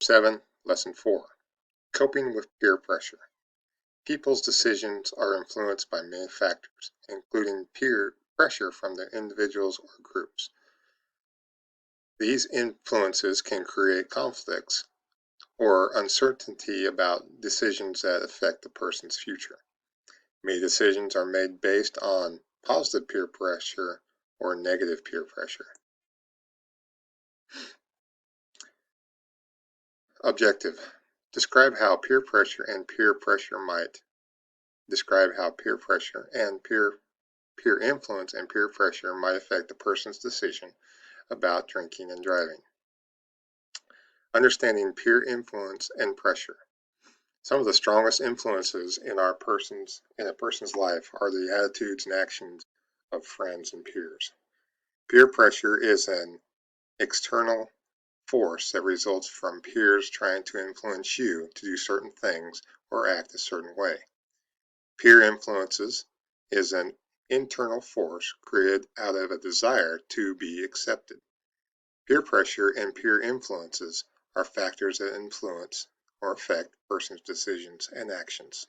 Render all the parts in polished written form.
7, Lesson 4. Coping with peer pressure. People's decisions are influenced by many factors, including peer pressure from the individuals or groups. These influences can create conflicts or uncertainty about decisions that affect a person's future. Many decisions are made based on positive peer pressure or negative peer pressure. Objective. Describe how peer pressure and peer pressure might. Describe how peer pressure and peer influence and peer pressure might affect a person's decision about drinking and driving. Understanding peer influence and pressure. Some of the strongest influences in a person's life are the attitudes and actions of friends and peers. Peer pressure is an external force that results from peers trying to influence you to do certain things or act a certain way. Peer influences is an internal force created out of a desire to be accepted. Peer pressure and peer influences are factors that influence or affect a person's decisions and actions.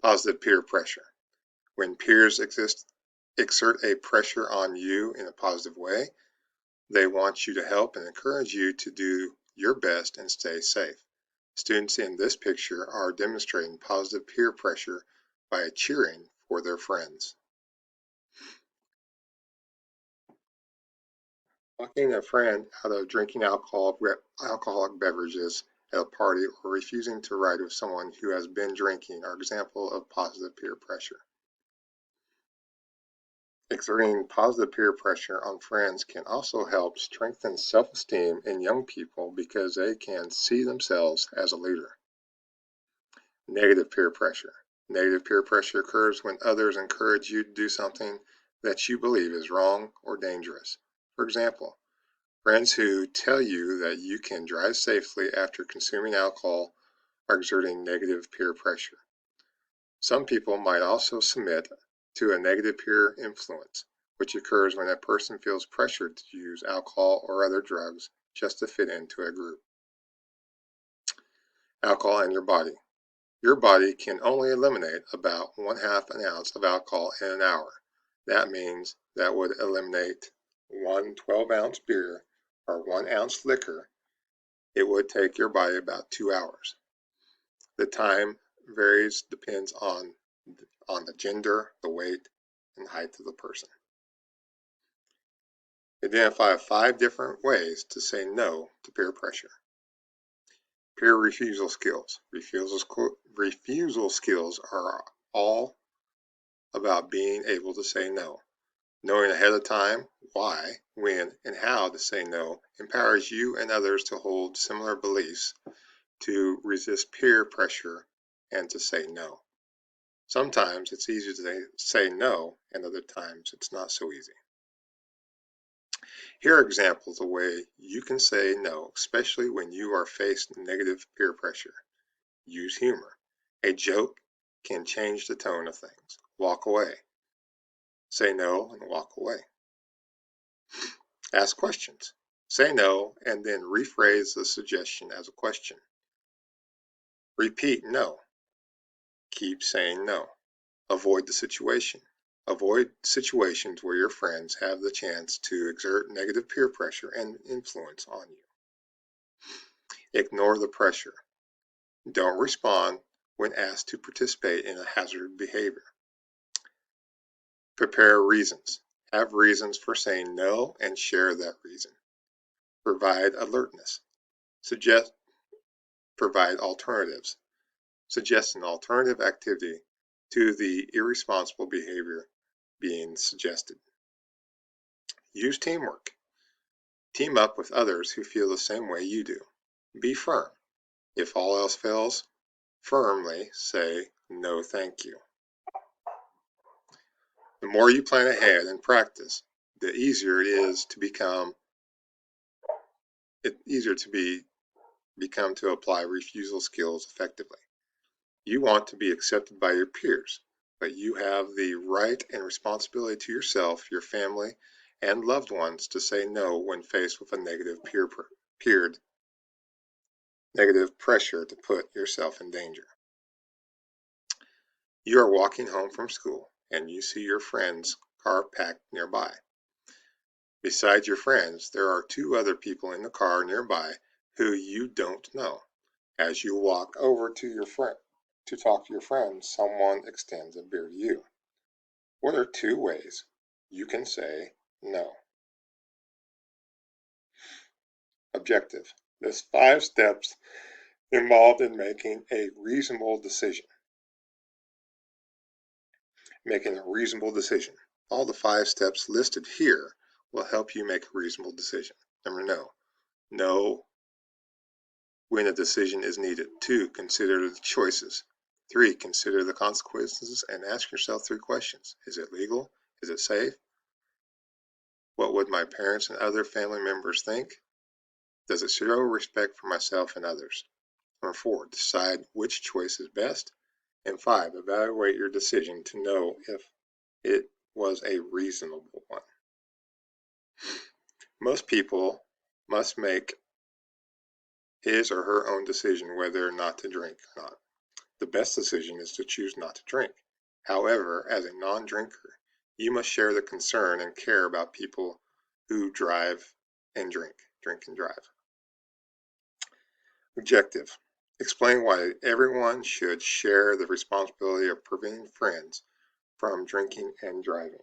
Positive peer pressure. When peers exert a pressure on you in a positive way, they want you to help and encourage you to do your best and stay safe. Students in this picture are demonstrating positive peer pressure by cheering for their friends. Talking a friend out of drinking alcoholic beverages at a party or refusing to ride with someone who has been drinking are examples of positive peer pressure. Exerting positive peer pressure on friends can also help strengthen self-esteem in young people because they can see themselves as a leader. Negative peer pressure. Negative peer pressure occurs when others encourage you to do something that you believe is wrong or dangerous. For example, friends who tell you that you can drive safely after consuming alcohol are exerting negative peer pressure. Some people might also submit to a negative peer influence, which occurs when a person feels pressured to use alcohol or other drugs just to fit into a group. Alcohol in your body. Your body can only eliminate about 1/2 an ounce of alcohol in an hour. That means that would eliminate one 12-ounce beer or 1 ounce liquor. It would take your body about 2 hours. The time varies, depends on the gender, the weight, and height of the person. Identify 5 different ways to say no to peer pressure. Peer refusal skills. Refusal skills are all about being able to say no. Knowing ahead of time why, when, and how to say no empowers you and others to hold similar beliefs, to resist peer pressure, and to say no. Sometimes it's easy to say no, and other times it's not so easy. Here are examples of ways you can say no, especially when you are faced with negative peer pressure. Use humor. A joke can change the tone of things. Walk away. Say no and walk away. Ask questions. Say no and then rephrase the suggestion as a question. Repeat no. Keep saying no. Avoid the situation. Avoid situations where your friends have the chance to exert negative peer pressure and influence on you. Ignore the pressure. Don't respond when asked to participate in a hazardous behavior. Prepare reasons. Have reasons for saying no and share that reason. Provide alertness. Provide alternatives. Suggest an alternative activity to the irresponsible behavior being suggested. Use teamwork. Team up with others who feel the same way you do. Be firm. If all else fails, firmly say no thank you. The more you plan ahead and practice, the easier it is to become to apply refusal skills effectively. You want to be accepted by your peers, but you have the right and responsibility to yourself, your family, and loved ones to say no when faced with a negative pressure to put yourself in danger. You are walking home from school and you see your friend's car parked nearby. Besides your friends, there are two other people in the car nearby who you don't know. As you walk over to your friend to talk to your friend, someone extends a beer to you. What are two ways you can say no? Objective. There's 5 steps involved in making a reasonable decision. Making a reasonable decision. All the 5 steps listed here will help you make a reasonable decision. Number know when a decision is needed. 2, consider the choices. 3, consider the consequences and ask yourself 3 questions. Is it legal? Is it safe? What would my parents and other family members think? Does it show respect for myself and others? Number 4, decide which choice is best. And 5, evaluate your decision to know if it was a reasonable one. Most people must make his or her own decision whether or not to drink or not. The best decision is to choose not to drink. However, as a non-drinker, you must share the concern and care about people who drive and drink and drive. Objective. Explain why everyone should share the responsibility of preventing friends from drinking and driving.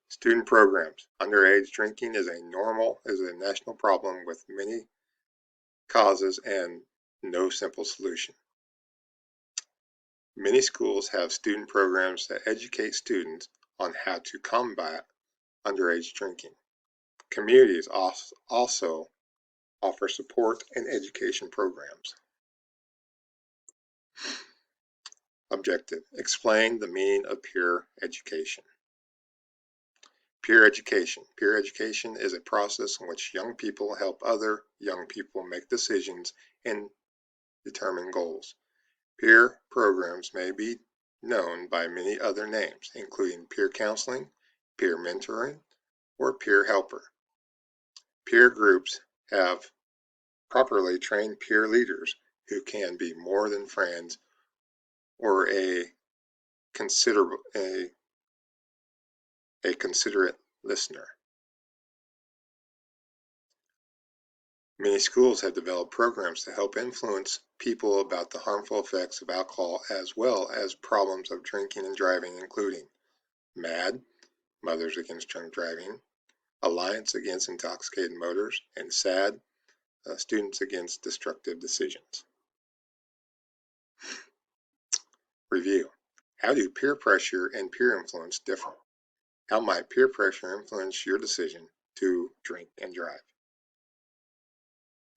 Student programs. Underage drinking is a national problem with many causes and no simple solution. Many schools have student programs that educate students on how to combat underage drinking. Communities also offer support and education programs. Objective. Explain the meaning of peer education. Peer education. Peer education is a process in which young people help other young people make decisions and determine goals. Peer programs may be known by many other names, including peer counseling, peer mentoring, or peer helper. Peer groups have properly trained peer leaders who can be more than friends or a considerate listener. Many schools have developed programs to help influence people about the harmful effects of alcohol as well as problems of drinking and driving, including MAD, Mothers Against Drunk Driving, Alliance Against Intoxicated Motors, and SAD, Students Against Destructive Decisions. Review. How do peer pressure and peer influence differ? How might peer pressure influence your decision to drink and drive?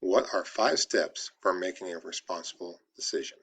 What are 5 steps for making a responsible decision?